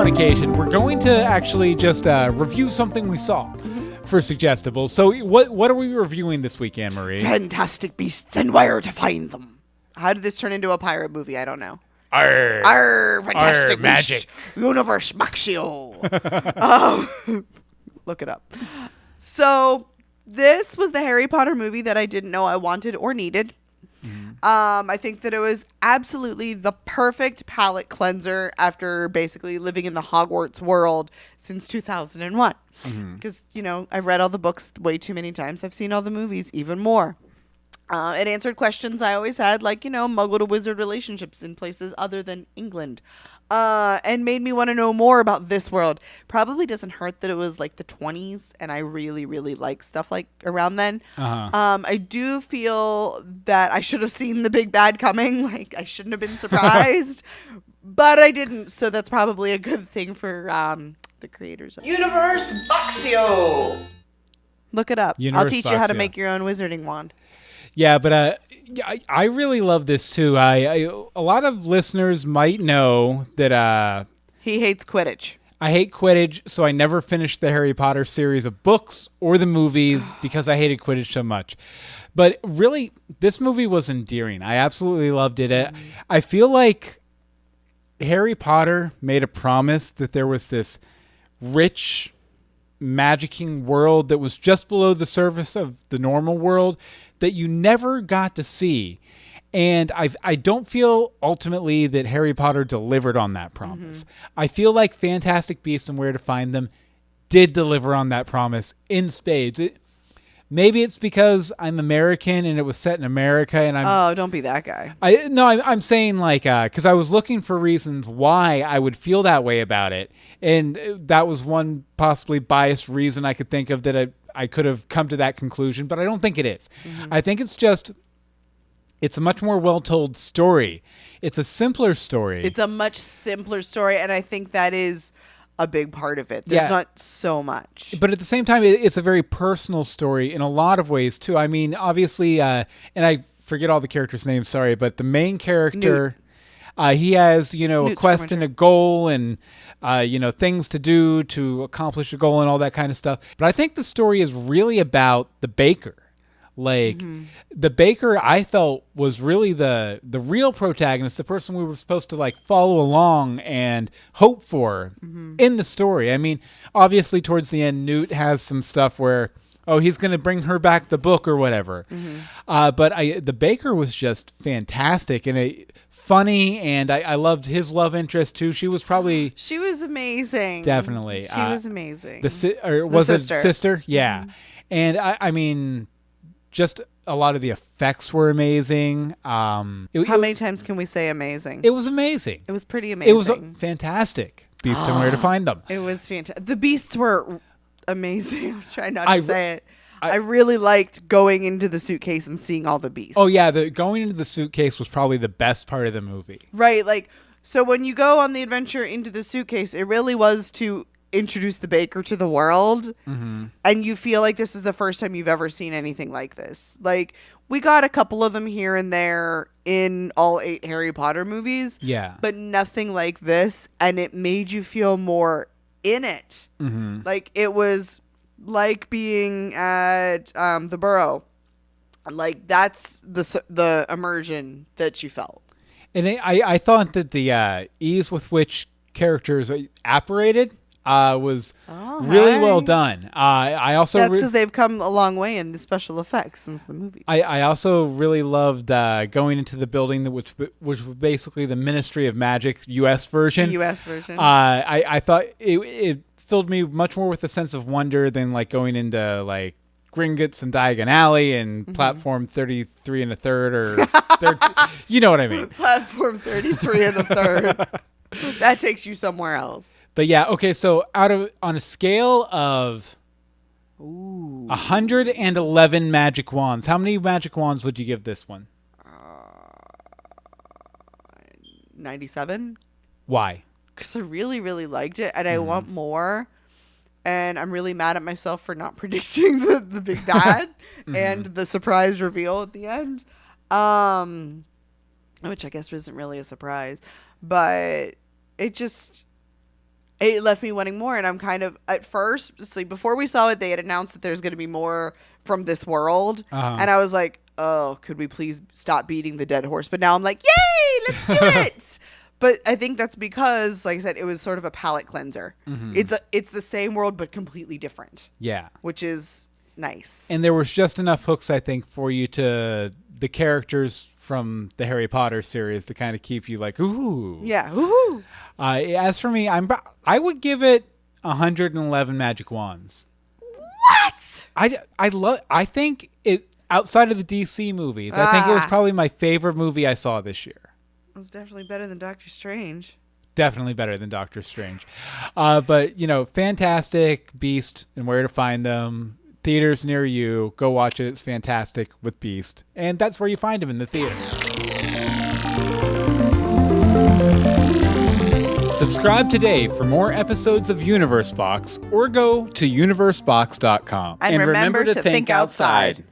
on occasion, we're going to actually just review something we saw for Suggestible. So what are we reviewing this week, Anne-Marie? Fantastic beasts and where to find them. How did this turn into a pirate movie? I don't know. Arr, Fantastic magic. Universe Maxio. Look it up. So this was the Harry Potter movie that I didn't know I wanted or needed. I think that it was absolutely the perfect palate cleanser after basically living in the Hogwarts world since 2001. Because, I've read all the books way too many times. I've seen all the movies even more. It answered questions I always had, like, muggle to wizard relationships in places other than England. And made me want to know more about this world. Probably doesn't hurt that it was like the 20s, and I really, really like stuff like around then. I do feel that I should have seen the big bad coming. Like, I shouldn't have been surprised, but I didn't. So that's probably a good thing for the creators. Universe Boxio. Look it up. I'll teach you how to make your own wizarding wand. Yeah, but I really love this too. A lot of listeners might know that he hates Quidditch. I hate Quidditch, so I never finished the Harry Potter series of books or the movies because I hated Quidditch so much. But really, this movie was endearing. I absolutely loved it. I feel like Harry Potter made a promise that there was this rich, magicking world that was just below the surface of the normal world that you never got to see. And I don't feel ultimately that Harry Potter delivered on that promise. I feel like Fantastic Beasts and Where to Find Them did deliver on that promise in spades. Maybe it's because I'm American and it was set in America, and don't be that guy. I'm saying like because I was looking for reasons why I would feel that way about it, and that was one possibly biased reason I could think of that I could have come to that conclusion, but I don't think it is. I think it's a much more well-told story. It's a simpler story. It's a much simpler story, and I think that is a big part of it. There's not so much. But at the same time, it's a very personal story in a lot of ways, too. I mean, obviously, and I forget all the characters' names, sorry, but the main character, he has, a quest and a goal and, things to do to accomplish a goal and all that kind of stuff. But I think the story is really about the baker. Like, the baker, I felt, was really the real protagonist, the person we were supposed to, like, follow along and hope for in the story. I mean, obviously, towards the end, Newt has some stuff where, he's going to bring her back the book or whatever. But the baker was just fantastic and funny, and I loved his love interest, too. She was amazing. Definitely. She was amazing. The sister? Yeah. And, I mean, just a lot of the effects were amazing. How many times can we say amazing? It was amazing. It was pretty amazing. It was fantastic. Beasts and Where to Find Them. It was fantastic. The beasts were amazing. I was trying not to say it. I really liked going into the suitcase and seeing all the beasts. Oh, yeah. Going into the suitcase was probably the best part of the movie. Right. Like, so when you go on the adventure into the suitcase, it really was to introduce the baker to the world, and you feel like this is the first time you've ever seen anything like this. Like, we got a couple of them here and there in all 8 Harry Potter movies, but nothing like this, and it made you feel more in it. Like, it was like being at the Burrow. Like, that's the immersion that you felt. And I thought that the ease with which characters apparated was really well done. I also that's because they've come a long way in the special effects since the movie. I also really loved going into the building which was basically the Ministry of Magic U.S. version. The U.S. version. I thought it filled me much more with a sense of wonder than like going into like Gringotts and Diagon Alley and platform 33 and a third or third, you know what I mean. Platform 33 and a third. That takes you somewhere else. But yeah, okay, so on a scale of 111 magic wands, how many magic wands would you give this one? 97. Why? Because I really, really liked it, and I want more. And I'm really mad at myself for not predicting the big bad and the surprise reveal at the end. Which I guess wasn't really a surprise. But it just... it left me wanting more. And I'm kind of, at first, before we saw it, they had announced that there's going to be more from this world. And I was like, oh, could we please stop beating the dead horse? But now I'm like, yay, let's do it. But I think that's because, like I said, it was sort of a palate cleanser. It's the same world, but completely different. Yeah. Which is nice. And there was just enough hooks, I think, for you to, the characters from the Harry Potter series to kind of keep you like, ooh. Yeah, ooh. As for me, I would give it 111 magic wands. What? I think it, outside of the DC movies, I think it was probably my favorite movie I saw this year. It was definitely better than Doctor Strange. Definitely better than Doctor Strange. But, fantastic, Beast, and where to find them. Theaters near you. Go watch it. It's fantastic with Beast. And that's where you find him, in the theater. Subscribe today for more episodes of Universe Box, or go to universebox.com. And remember to think outside.